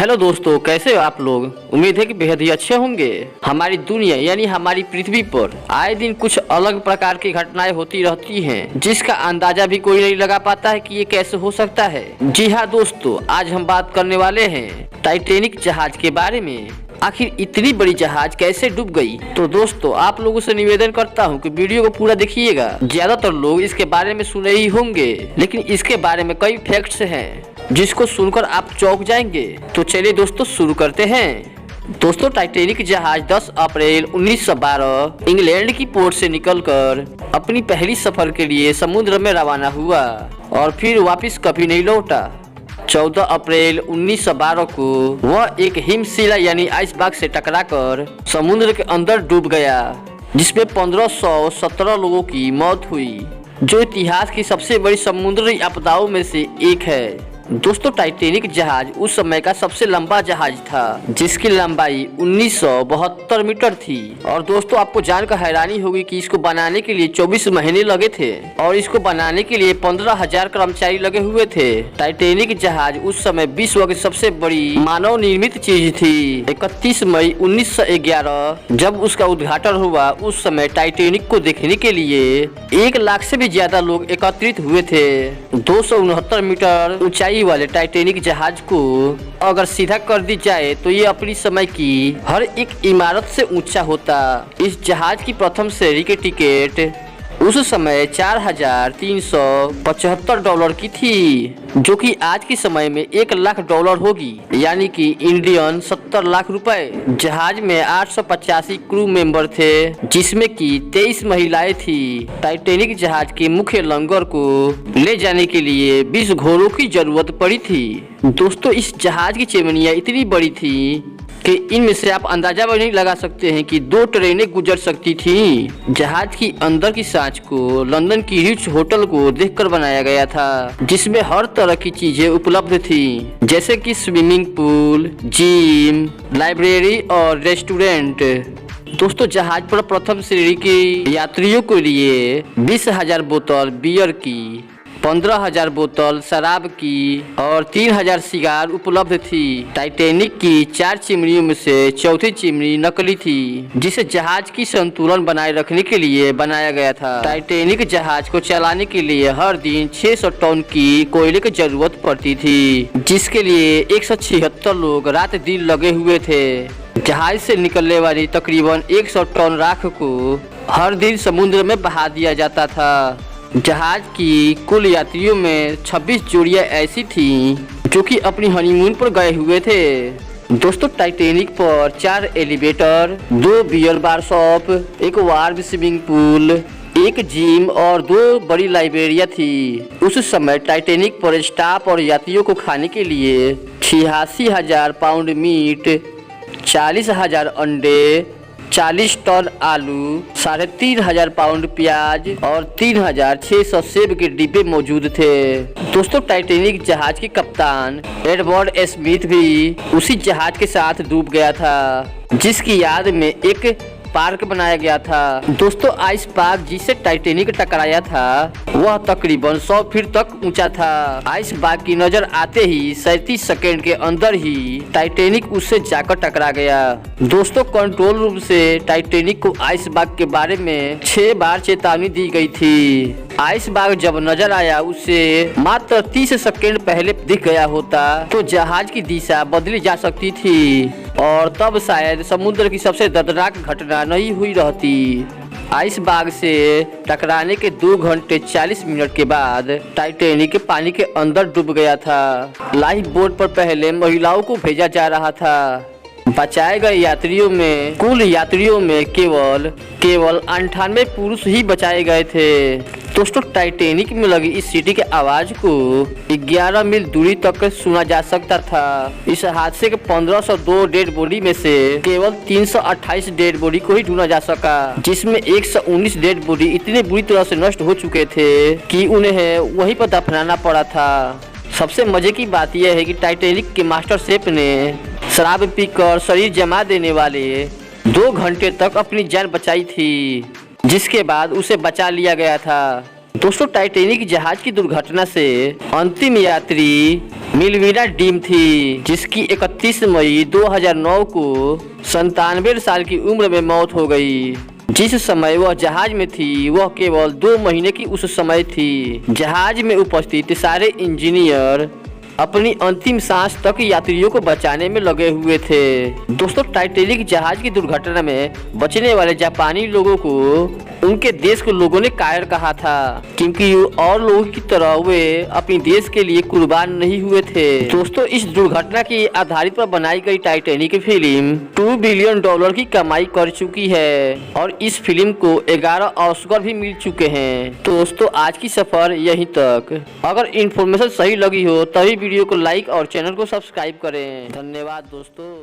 Hello दोस्तों, कैसे हो आप लोग। उम्मीद है कि बेहद ही अच्छे होंगे। हमारी दुनिया यानी हमारी पृथ्वी पर आए दिन कुछ अलग प्रकार की घटनाएं होती रहती हैं, जिसका अंदाजा भी कोई नहीं लगा पाता है कि ये कैसे हो सकता है। जी हाँ दोस्तों, आज हम बात करने वाले हैं टाइटैनिक जहाज के बारे में। आखिर इतनी बड़ी जहाज कैसे डूब गई। तो दोस्तों, आप लोगों से निवेदन करता हूँ कि वीडियो को पूरा देखिएगा। ज्यादातर लोग इसके बारे में सुने ही होंगे, लेकिन इसके बारे में कई फैक्ट्स हैं जिसको सुनकर आप चौंक जाएंगे। तो चलिए दोस्तों, शुरू करते हैं। दोस्तों, टाइटैनिक जहाज 10 अप्रैल 1912 इंग्लैंड की पोर्ट से निकलकर अपनी पहली सफर के लिए समुद्र में रवाना हुआ और फिर वापस कभी नहीं लौटा। 14 अप्रैल 1912 को वह एक हिमशिला यानी आइसबर्ग से टकराकर समुद्र के अंदर डूब गया, जिसमें 1517 लोगों की मौत हुई, जो इतिहास की सबसे बड़ी समुद्री आपदाओं में से एक है। दोस्तों, टाइटैनिक जहाज उस समय का सबसे लंबा जहाज था, जिसकी लंबाई 1972 मीटर थी। और दोस्तों, आपको जानकर हैरानी होगी कि इसको बनाने के लिए 24 महीने लगे थे और इसको बनाने के लिए 15,000 कर्मचारी लगे हुए थे। टाइटैनिक जहाज उस समय विश्व की सबसे बड़ी मानव निर्मित चीज थी। 31 मई 1911 जब उसका उद्घाटन हुआ, उस समय टाइटैनिक को देखने के लिए 1 लाख से भी ज्यादा लोग एकत्रित हुए थे। 269 मीटर ऊंचाई वाले टाइटैनिक जहाज को अगर सीधा कर दी जाए तो ये अपनी समय की हर एक इमारत से ऊंचा होता। इस जहाज की प्रथम श्रेणी की टिकट उस समय $4,375 की थी, जो कि आज के समय में $1 लाख होगी, यानी कि इंडियन 70 लाख रुपए। जहाज में 885 क्रू मेंबर थे, जिसमें कि 23 महिलाएं थी। टाइटैनिक जहाज के मुख्य लंगर को ले जाने के लिए 20 घोड़ों की जरूरत पड़ी थी। दोस्तों, इस जहाज की चिमनियां इतनी बड़ी थी कि इनमें से आप अंदाजा भी नहीं लगा सकते हैं कि 2 ट्रेनें गुजर सकती थी। जहाज की अंदर की सांच को लंदन की रिच होटल को देखकर बनाया गया था, जिसमें हर तरह की चीजें उपलब्ध थी, जैसे कि स्विमिंग पूल, जिम, लाइब्रेरी और रेस्टोरेंट। दोस्तों, जहाज पर प्रथम श्रेणी के यात्रियों के लिए 20,000 बोतल बियर की, 15,000 बोतल शराब की और 3,000 सिगार उपलब्ध थी। टाइटैनिक की 4 चिमनियों में से चौथी चिमनी नकली थी, जिसे जहाज की संतुलन बनाए रखने के लिए बनाया गया था। टाइटैनिक जहाज को चलाने के लिए हर दिन 600 टन की कोयले की जरूरत पड़ती थी, जिसके लिए 176 लोग रात दिन लगे हुए थे। जहाज से निकलने वाली तकरीबन 100 टन राख को हर दिन समुद्र में बहा दिया जाता था। जहाज की कुल यात्रियों में 26 जोड़ियां ऐसी थीं जो कि अपनी हनीमून पर गए हुए थे। दोस्तों, टाइटैनिक पर 4 elevator, 2 beer bar shop, 1 warm swimming pool, 1 gym और 2 बड़ी लाइब्रेरियां थी। उस समय टाइटैनिक पर स्टाफ और यात्रियों को खाने के लिए 86,000 पाउंड मीट, 40,000 अंडे, 40 टन आलू, 3,500 पाउंड प्याज और 3,600 सेब के डिब्बे मौजूद थे। दोस्तों, टाइटैनिक जहाज के कप्तान एडवर्ड स्मिथ भी उसी जहाज के साथ डूब गया था, जिसकी याद में एक पार्क बनाया गया था। दोस्तों, आइसबर्ग जिससे टाइटैनिक टकराया था, वह तकरीबन 100 फीट तक ऊंचा था। आइसबर्ग की नजर आते ही 37 सेकेंड के अंदर ही टाइटैनिक उससे जाकर टकरा गया। दोस्तों, कंट्रोल रूम से टाइटैनिक को आइसबर्ग के बारे में 6 बार चेतावनी दी गई थी। आइसबर्ग जब नजर आया, उससे मात्र 30 सेकेंड पहले दिख गया होता तो जहाज की दिशा बदली जा सकती थी और तब शायद समुद्र की सबसे दर्दनाक घटना नहीं हुई रहती। आइसबर्ग से टकराने के 2 घंटे 40 मिनट के बाद टाइटैनिक पानी के अंदर डूब गया था। लाइफ बोट पर पहले महिलाओं को भेजा जा रहा था। बचाए गए यात्रियों में कुल यात्रियों में केवल 98 पुरुष ही बचाए गए थे। दोस्तों, टाइटैनिक में लगी इस सीटी के आवाज को 11 मील दूरी तक सुना जा सकता था। इस हादसे के 1502 डेड बॉडी में से केवल 328 डेड बॉडी को ही ढूंढा जा सका, जिसमें 119 डेड बॉडी इतने बुरी तरह से नष्ट हो चुके थे कि उन्हें वहीं पर दफनाना पड़ा था। सबसे मजे की बात यह है कि टाइटैनिक के मास्टर शेफ ने शराब पीकर शरीर जमा देने वाले 2 घंटे तक अपनी जान बचाई थी, जिसके बाद उसे बचा लिया गया था। दोस्तों टाइटैनिक जहाज की दुर्घटना से अंतिम यात्री मिलविना डीम थी, जिसकी 31 मई 2009 को 97 साल की उम्र में मौत हो गई। जिस समय वह जहाज में थी वह केवल 2 महीने की उस समय थी। जहाज में उपस्थित सारे इंजीनियर अपनी अंतिम सांस तक यात्रियों को बचाने में लगे हुए थे। दोस्तों टाइटैनिक जहाज की दुर्घटना में बचने वाले जापानी लोगों को उनके देश के लोगों ने कायर कहा था, क्योंकि और लोगों की तरह वे अपने देश के लिए कुर्बान नहीं हुए थे। दोस्तों इस दुर्घटना की आधारित पर बनाई गई टाइटैनिक फिल्म $2 बिलियन की कमाई कर चुकी है और इस फिल्म को 11 ऑस्कर भी मिल चुके हैं। दोस्तों आज की सफर यहीं तक। अगर इन्फॉर्मेशन सही लगी हो तभी वीडियो को लाइक और चैनल को सब्सक्राइब करें। धन्यवाद दोस्तों।